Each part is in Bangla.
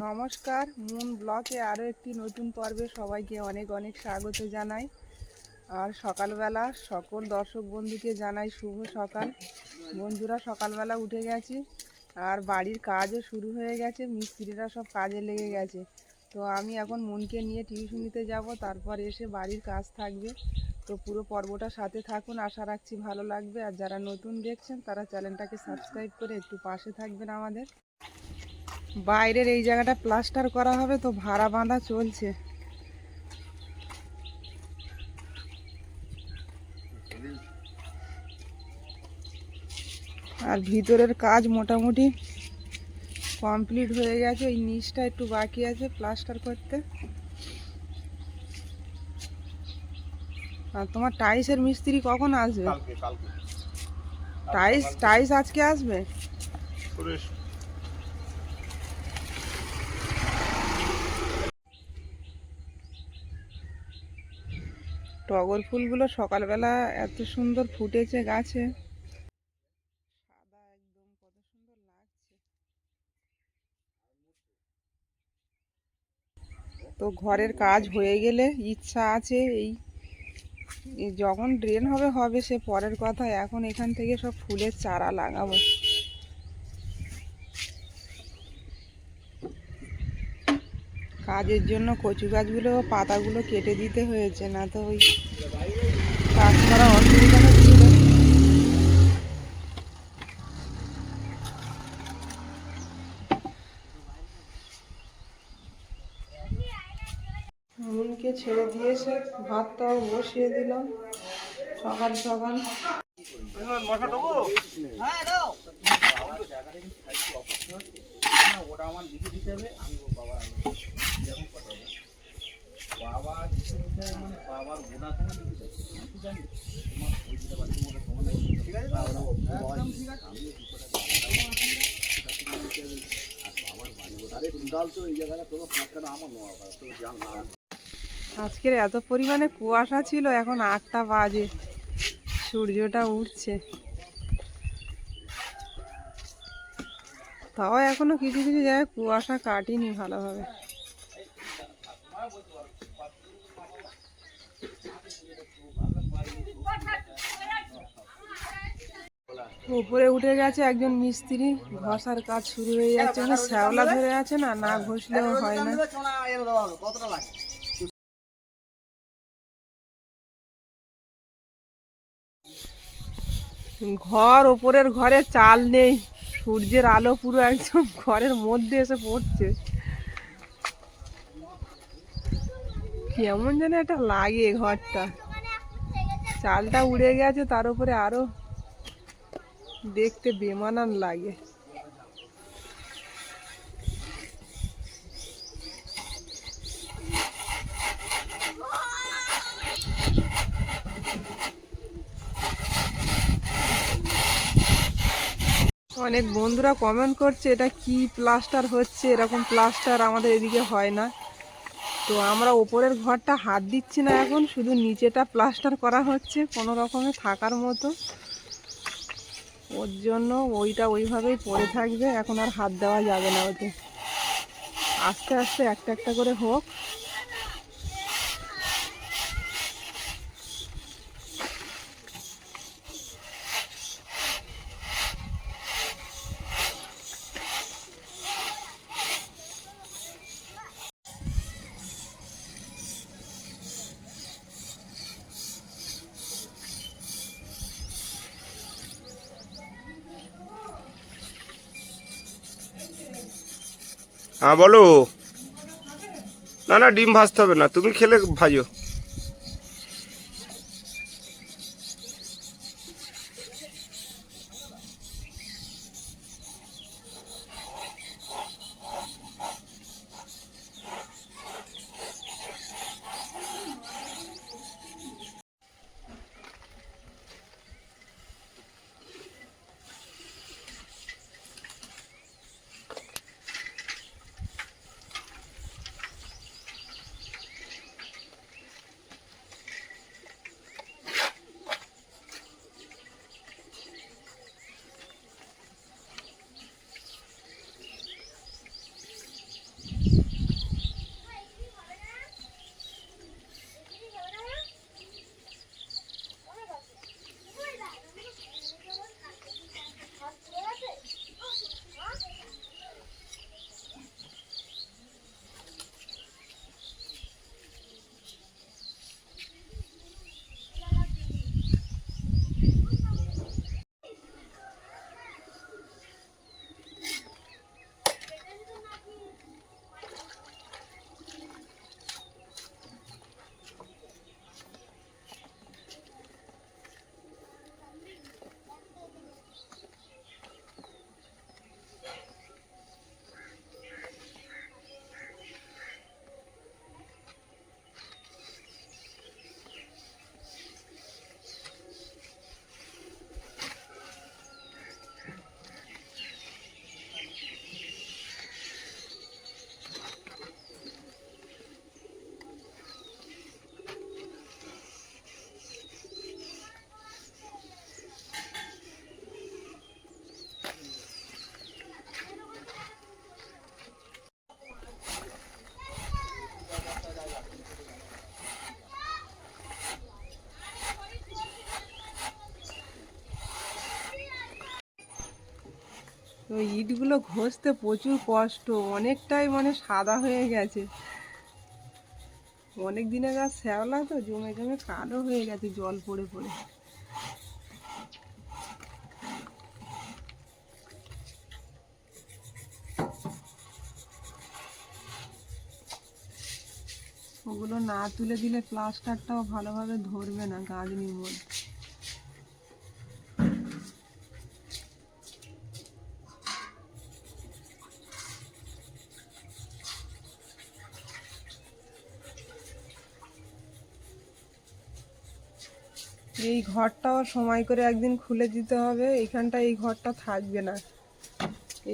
নমস্কার, মুন ব্লকে আরও একটি নতুন পর্বে সবাইকে অনেক অনেক স্বাগত জানাই। আর সকালবেলা সকল দর্শক বন্ধুকে জানাই শুভ সকাল। বন্ধুরা, সকালবেলা উঠে গেছি আর বাড়ির কাজও শুরু হয়ে গেছে, মিস্ত্রিরা সব কাজে লেগে গেছে। তো আমি এখন মুনকে নিয়ে টিউশনিতে যাব, তারপর এসে বাড়ির কাজ থাকবে। তো পুরো পর্বটা সাথে থাকুন, আশা রাখছি ভালো লাগবে। আর যারা নতুন দেখছেন তারা চ্যানেলটাকে সাবস্ক্রাইব করে একটু পাশে থাকবেন আমাদের। বাইরের এই জায়গাটা প্লাস্টার করা হবে, তো ভাড়া বাঁধা চলছে। আর ভিতরের কাজ মোটামুটি কমপ্লিট হয়ে গেছে, এই নিচটা একটু বাকি আছে প্লাস্টার করতে। আর তোমার টাইলসের মিস্ত্রি কখন আসবে? টাইলস আজকে আসবে? টগর ফুলগুলো সকালবেলা এত সুন্দর ফুটেছে গাছে, সাদা একদম, কত সুন্দর লাগছে। তো ঘরের কাজ হয়ে গেলে ইচ্ছা আছে এই যখন ড্রেন হবে হবে সে পরের কথা। এখন এখান থেকে সব ফুলের চারা লাগাবো। কাজের জন্য কচু গাছগুলো পাতাগুলো কেটে দিতে হয়েছে, না তো ওই কাজ করা অসুবিধা হচ্ছিল। মুনকে ছেড়ে দিয়েছে, ভাতটাও বসিয়ে দিলাম সকাল সকাল। আজকের এত পরিমাণে কুয়াশা ছিল, এখন 8টা বাজে, সূর্যটা উঠছে। তাও এখনো কিছু কিছু জায়গায় কুয়াশা কাটেনি ভালোভাবে। উপরে উঠে গেছে একজন মিস্ত্রি, ঘষার কাজ শুরু হয়ে যাচ্ছে। শ্যাওলা ধরে আছে, না না ঘষলেও হয় না। ওপরের ঘরে চাল নেই, সূর্যের আলো পুরো একদম ঘরের মধ্যে এসে পড়ছে। কেমন যেন একটা লাগে ঘরটা, চালটা উড়ে গেছে, তার উপরে আরো দেখতে বেমানান লাগে। অনেক বন্ধুরা কমেন্ট করছে এটা কি প্লাস্টার হচ্ছে, এরকম প্লাস্টার আমাদের এদিকে হয় না। তো আমরা ওপরের ঘরটা হাত দিচ্ছি না, এখন শুধু নিচেটা প্লাস্টার করা হচ্ছে কোনো রকমে থাকার মতো। ওর জন্য ওইটা ওইভাবেই পড়ে থাকবে, এখন আর হাত দেওয়া যাবে না ওতে। আস্তে আস্তে একটা একটা করে হোক। হ্যাঁ বলো। না না, ডিম ভাজতে হবে না, তুমি খেলে ভাজো। তো ইটগুলো ঘষতে প্রচুর কষ্ট, অনেকটাই মানে সাদা হয়ে গেছে। অনেক দিনের গাছ শ্যাওলা তো জমে জমে কালো হয়ে গেছে জল পড়ে পড়ে। ওগুলো না তুলে দিলে প্লাস্টারটাও ভালোভাবে ধরবে না গাঁথনির মধ্যে। এই ঘরটাও সময় করে একদিন খুলে দিতে হবে। এইখানটা এই ঘরটা থাকবে না।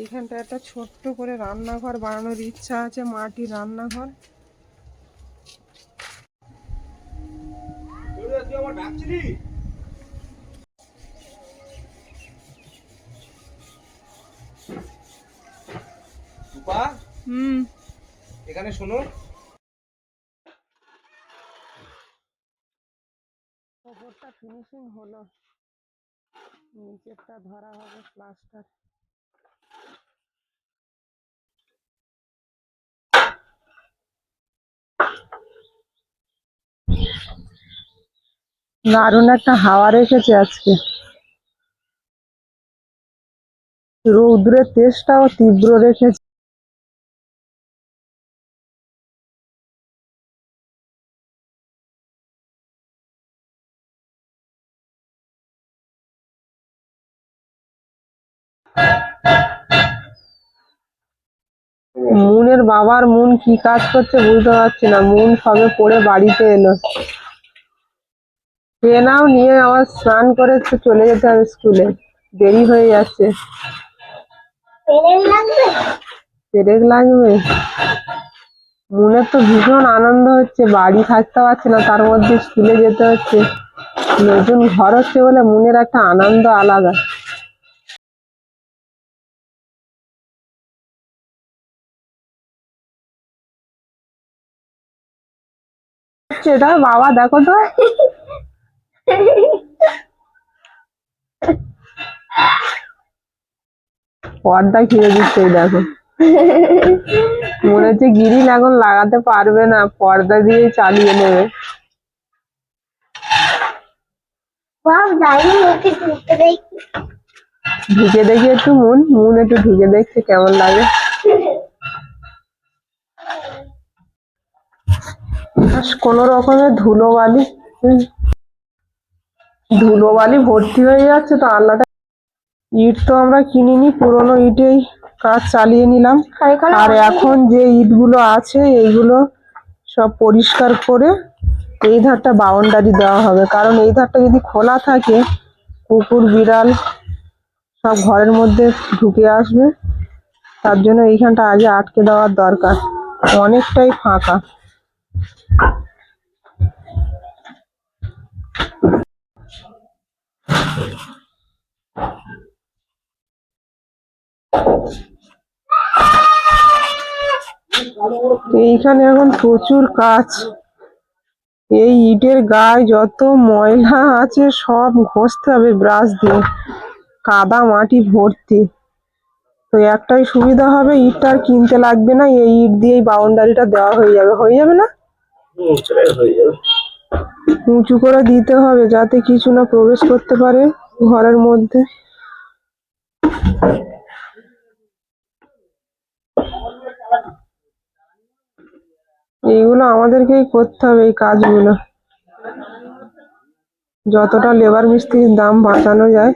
এইখানটা একটা ছোট্ট করে রান্নাঘর বানানোর ইচ্ছা আছে, মাটির রান্নাঘর। এখানে শোনো, ওপরটা ফিনিশিং হলো, নিচেরটা ধরা হবে প্লাস্টার। দারুণ একটা হাওয়া রেখেছে আজকে, রৌদ্রের তেজটাও তীব্র রেখেছে। মুনের বাবার মুন কি কাজ করছে বুঝতে পারছি না। মুন সবে পড়ে বাড়িতে এলো। খেয়ে নাও, নিয়ে আবার স্নান করে একটু চলে যেতে হবে স্কুলে, দেরি হয়ে যাচ্ছে। পেরেক লাগবে? মুনের তো ভীষণ আনন্দ হচ্ছে, বাড়ি থাকতে পারছে না, তার মধ্যে স্কুলে যেতে হচ্ছে। নতুন ঘর হচ্ছে বলে মুনের একটা আনন্দ আলাদা। এটা বাবা দেখো তো, পর্দা খিরে দিচ্ছে। দেখো, মনে হচ্ছে গ্রিল এখন লাগাতে পারবে না, পর্দা দিয়ে চালিয়ে নেবে। ঢুকে দেখি একটু, মুন একটু ঢুকে দেখছে কেমন লাগে। কোন রকমের ধুলোবালি ভর্তি হয়ে যাচ্ছে। তো আল্লাহটা, ইট তো আমরা কিনিনি, পুরোনো ইটেই কাজ চালিয়ে নিলাম। আর এখন যে ইটগুলো আছে এইগুলো সব পরিষ্কার করে এই ধারটা বাউন্ডারি দেওয়া হবে, কারণ এই ধারটা যদি খোলা থাকে কুকুর বিড়াল সব ঘরের মধ্যে ঢুকে আসবে। তার জন্য এইখানটা আগে আটকে দেওয়ার দরকার, অনেকটাই ফাঁকা। এইখানে এখন প্রচুর কাজ। এই ইটের গায়ে যত ময়লা আছে সব ঘষতে হবে ব্রাশ দিয়ে, কাদা মাটি ভর্তি। তো একটাই সুবিধা হবে, ইটটা আর কিনতে লাগবে না, এই ইট দিয়েই বাউন্ডারিটা দেওয়া হয়ে যাবে না? উঁচু করে দিতে হবে যাতে কিছু না প্রবেশ করতে পারে ঘরের মধ্যে। এইগুলো আমাদেরকেই করতে হবে, এই কাজগুলো। যতটা লেবার মিস্ত্রির দাম বাঁচানো যায়।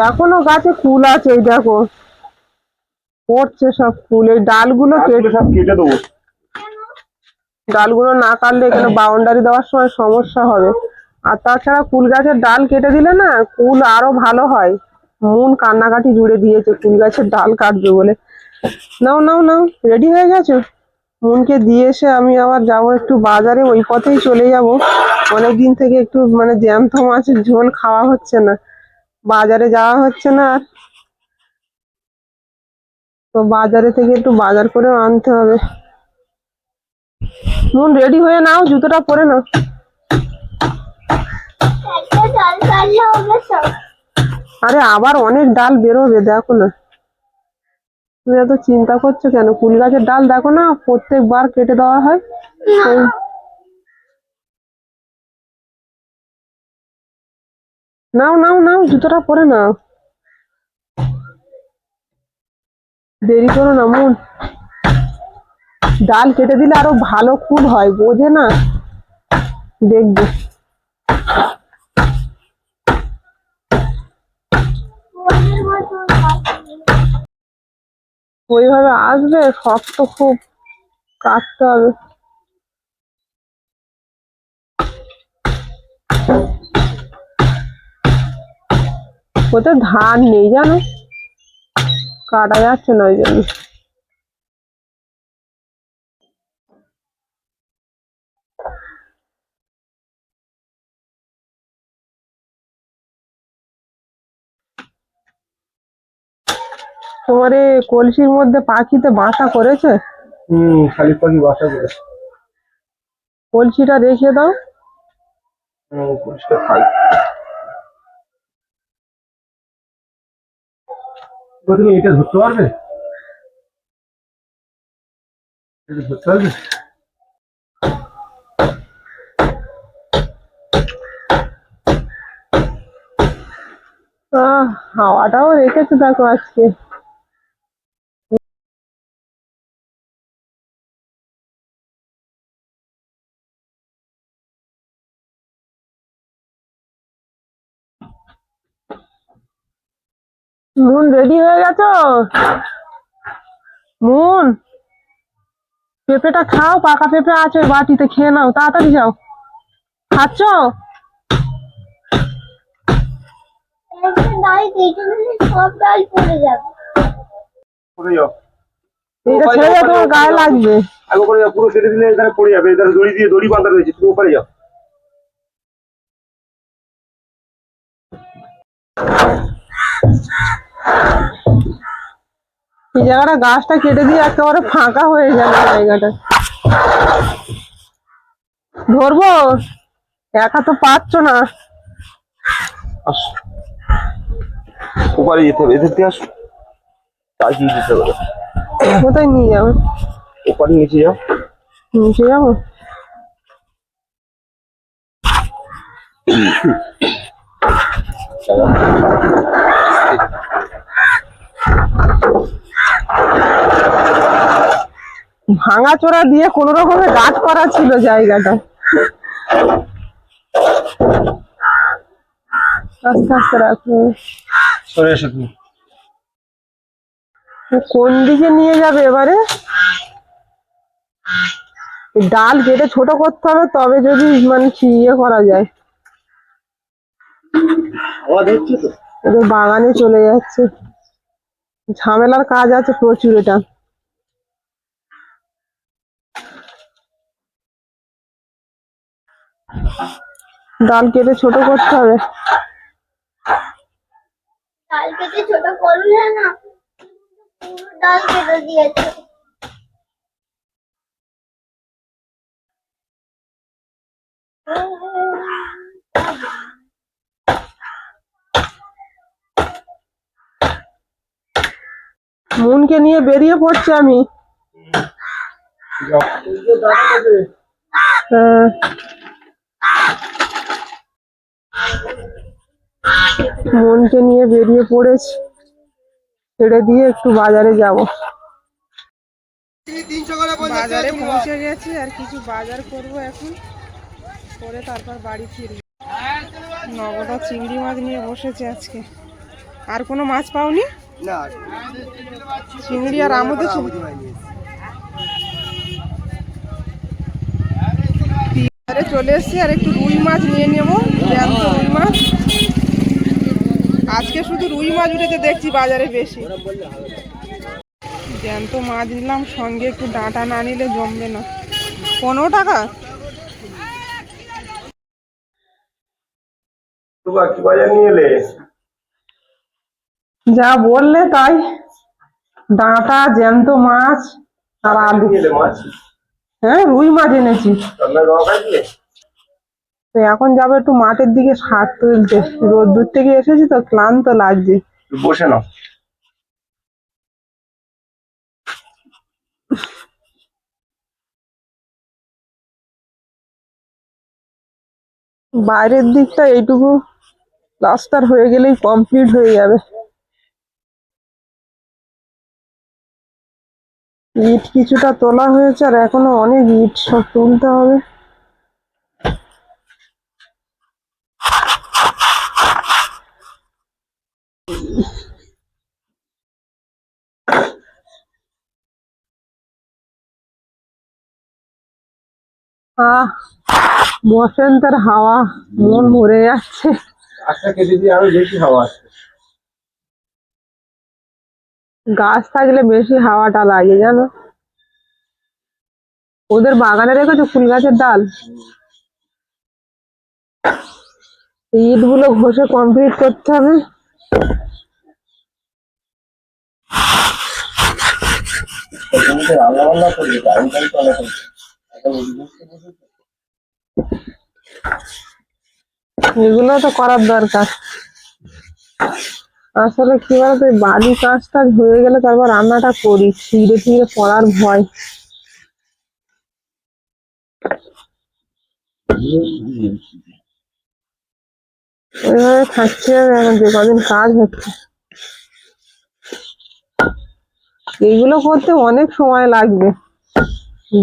এখনো গাছে ফুল আছে, এই দেখো পড়ছে সব ফুল। এই ডালগুলো কেটে দেবো, ডালগুলো না কাটলে এখানে বাউন্ডারি দেওয়ার সময় সমস্যা হবে। আর তাছাড়া কুল গাছের ডাল কেটে দিলে না কুল আরো ভালো হয়, মন কান্নাকাটি জুড়ে দিয়েছে কুল গাছের ডাল কাটবে বলে। নাও নাও নাও, রেডি হয়ে গেছো? মনকে দিয়ে এসে আমি আবার যাবো একটু বাজারে, ওই পথেই চলে যাব। অনেকদিন থেকে একটু মানে জ্যান্ত মাছের ঝোল খাওয়া হচ্ছে না, বাজারে যাওয়া হচ্ছে না আর, তো বাজারে থেকে একটু বাজার করে আনতে হবে। মন রেডি হয়ে নাও, জুতোটা পরে নাও। আরে আবার অনেক ডাল বেরোবে, দেখো না। তুমি এত চিন্তা করছো কেন? কুল গাছের ডাল দেখো না, প্রত্যেকবার কেটে দেওয়া হয়। নাও নাও নাও, জুতোটা পরে নাও, দেরি করো না মন। ডাল কেটে দিলে আরো ভালো কুল হয়, বোঝে না, দেখবে। ওইভাবে আসবে, শক্ত খুব, কাটতে হবে। ওতে ধান নেই জানো, কাটা যাচ্ছে না ওই জন্য। তোমার এই কলসির মধ্যে পাখিতে বাসা করেছে? খালি পাখি বাসা করেছে। কলসিটা রেখে দাও। পরিষ্কার খাই। তুমি এটা ধরতে পারবে? এটা ধরতে পারবে? হাওয়াটাও রেখেছে দেখো আজকে। মুন রেডি হয়ে গেছো? মুন, পেঁপেটা খাও, পাকা পেঁপে আছে ওই বাটিতে, খেয়ে নাও, তাড়াতাড়ি যাও। খাচ্ছ? এইটা ছেড়ে যাও, তোমার গায়ে লাগবে। আগে করে যাও, পুরো কেটে দিলে এখানে পড়ে যাবে। এখানে দড়ি দিয়ে দড়ি বাঁধা রয়েছে, তুমি ওপারে যাও। এই জায়গাটা গাছটা কেটে দিয়ে একেবারে ফাঁকা হয়ে যাবে জায়গাটা। ধরবো? একা তো পাচ্ছ না। আসো, ওপারে যেতে হবে, এদের দিয়ে আসো, চাগিয়ে দিতে হবে। কোথায় নিয়ে যাবো? ওপারে নিচে যাও। নিচে যাবো? ভাঙাচোরা দিয়ে কোন রকমের গাছ করা ছিল জায়গাটা। আস্তে আস্তে রাখো। সরে এসো তুমি। কোন দিকে নিয়ে যাবে এবারে? ডাল কেটে ছোট করতে হবে, তবে যদি মানে ইয়ে করা যায়। এটা বাগানে চলে যাচ্ছে, ঝামেলার কাজ আছে প্রচুর এটা। ডাল কেটে ছোট করতে হবে। ডাল কেটে ছোট করলে না, পুরো ডাল কেটে দিয়েছে। মনকে নিয়ে বেরিয়ে পড়ছি আমি। মনকে নিয়ে বেরিয়ে পড়েছি, ছেড়ে দিয়ে একটু বাজারে যাব। বাজারে পৌঁছে গেছি, আর কিছু বাজার করব এখন, করে তারপর বাড়ি ফিরব। নগদা চিংড়ি মাছ নিয়ে বসেছে আজকে। আর কোনো মাছ পাওনি? না, চিংড়ি আর আমুদে ছিল। চলে এসছি, আর একটু রুই মাছ নিয়ে নেবো, জ্যান্ত রুই মাছ। আজকে শুধু রুই মাছ উঠেছে দেখছি বাজারে বেশি। জ্যান্ত মাছ নিলাম, সঙ্গে একটু ডাঁটা না নিলে জমবে না। 15 টাকা। কি বাজার নিয়ে এলে? যা বললে তাই, ডাঁটা, জ্যান্ত মাছ আর আলু। মাছ? হ্যাঁ, রুই মাছ এনেছি। আপনার বাবা খাইলে? তো এখন যাবো একটু মাঠের দিকে শাক তুলতে, রোদ্দুর থেকে এসেছি তো ক্লান্ত লাগছে। বসে নাও। বাইরের দিকটা এইটুকু প্লাস্টার হয়ে গেলেই কমপ্লিট হয়ে যাবে। ইট কিছুটা তোলা হয়েছে আর এখনো অনেক ইট সব তুলতে হবে। আহ, বসন্তের হাওয়া, মন ভরে যাচ্ছে। আচ্ছা, কেটে দিয়ে আরো বেশি হাওয়া আসছে। গাছ থাকলে বেশি হাওয়াটা লাগে জানো। ওদের বাগানে রেখেছো ফুল গাছের ডাল? ইট গুলো ঘষে কমপ্লিট করতে হবে। রান্না বান্না করবে, টাইম টাইম চলে করবে। এগুলো তো করার দরকার। আসলে কি বলতো, বাড়ি কাজ টাজ হয়ে গেলে তারপর রান্নাটা করি, ছিঁড়ে ছিঁড়ে পড়ার ভয়। ওইভাবে থাকতে হবে এখন যে কদিন কাজ হচ্ছে। এইগুলো করতে অনেক সময় লাগবে,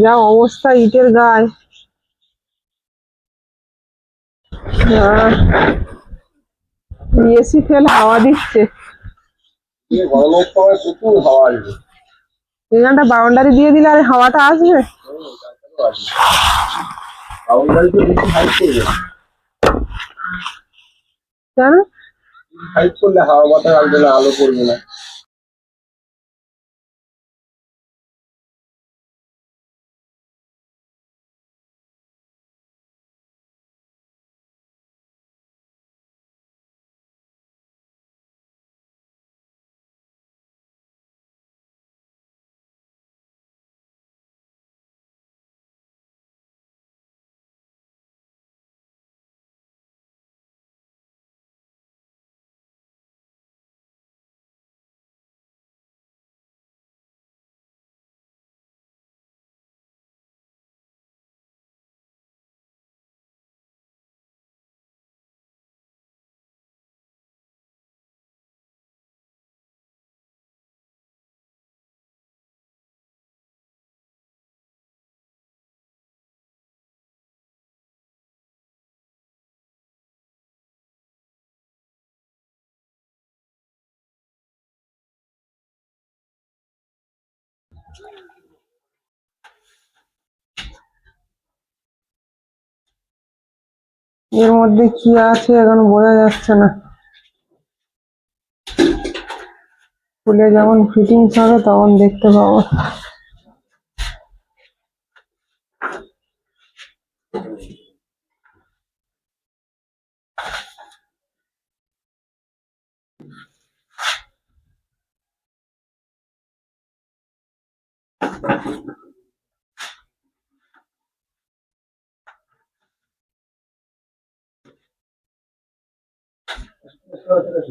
যা অবস্থা ইটের গায়ে। এসি ফেল হাওয়া দিচ্ছে। গরমের সময় প্রচুর হাওয়া আসবে। এখানটা বাউন্ডারি দিয়ে দিলে আর হাওয়াটা আসবে। বাউন্ডারিতে বেশি হাইট করবে, কেন? হাইট করলে হাওয়া বাতাস আসবে না, আলো পড়বে না। এর মধ্যে কি আছে এখন বোঝা যাচ্ছে না। খুলে যখন ফিটিংস হবে তখন দেখতে পাবো।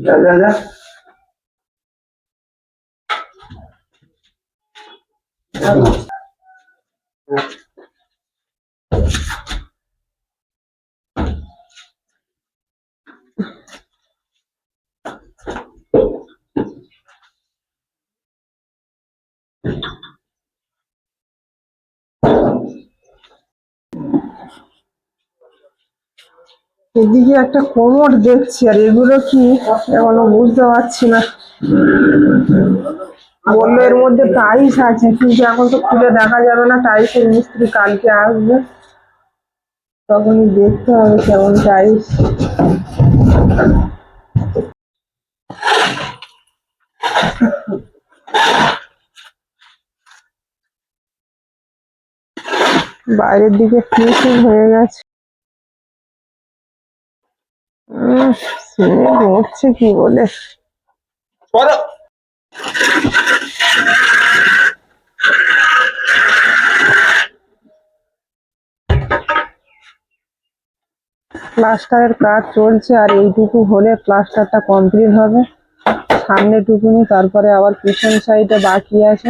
যা যা যা। এদিকে একটা কোমর দেখছি, আর এগুলো কি এখনো বুঝতে পারছি না। বললো এর মধ্যে টাইলস আছে, কিন্তু এখন তো খুলে দেখা যাবে না। টাইলসের মিস্ত্রি কালকে আসবে, তখনই দেখতে হবে কেমন টাইলস। বাইরের দিকে ফিনিশিং হয়ে গেছে। সিমেন্ট উঠছে কি বলে। প্লাস্টারের কাজ চলছে, আর এইটুকু হলে প্লাস্টারটা কমপ্লিট হবে। সামনে টুকুনি, তারপরে আবার পিছন সাইডে বাকি আছে।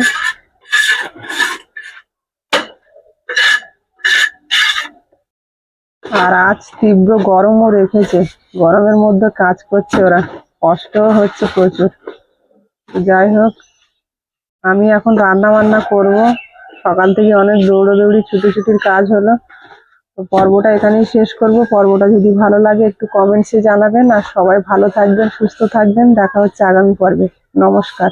আর আজ তীব্র গরমও রেখেছে, গরমের মধ্যে কাজ করছে ওরা, কষ্টও হচ্ছে প্রচুর। যাই হোক, আমি এখন রান্না বান্না করব। সকাল থেকে অনেক দৌড়াদৌড়ি ছুটোছুটির কাজ হলো। তো পর্বটা এখানেই শেষ করব। পর্বটা যদি ভালো লাগে একটু কমেন্টসে জানাবেন, আর সবাই ভালো থাকবেন, সুস্থ থাকবেন। দেখা হচ্ছে আগামী পর্বে। নমস্কার।